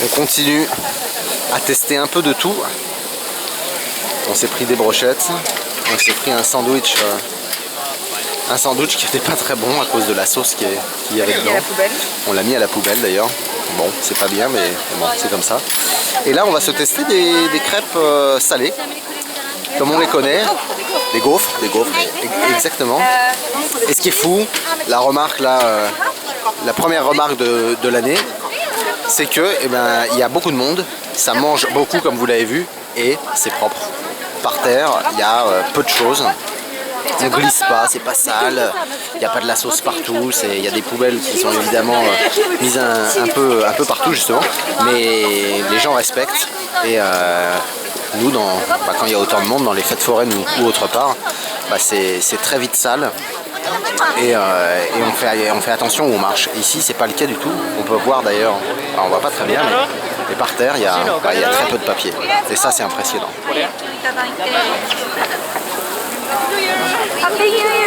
On continue à tester un peu de tout. On s'est pris des brochettes, on s'est pris un sandwich qui n'était pas très bon à cause de la sauce qu'il y avait dedans. On l'a mis à la poubelle d'ailleurs. Bon, c'est pas bien, mais bon, c'est comme ça. Et là, on va se tester des crêpes salées, comme on les connaît. Des gaufres, exactement. Et ce qui est fou, la remarque là, la première remarque de l'année, c'est que il y a beaucoup de monde, ça mange beaucoup comme vous l'avez vu, et c'est propre. Par terre, il y a peu de choses. On glisse pas, c'est pas sale, il n'y a pas de la sauce partout, il y a des poubelles qui sont évidemment mises un peu partout justement, mais les gens respectent et nous, quand il y a autant de monde dans les fêtes foraines ou autre part, c'est très vite sale et on fait attention où on marche. Ici, c'est pas le cas du tout, on peut voir d'ailleurs, on voit pas très bien, mais par terre, il y a très peu de papier et ça c'est impressionnant. Happy New Year!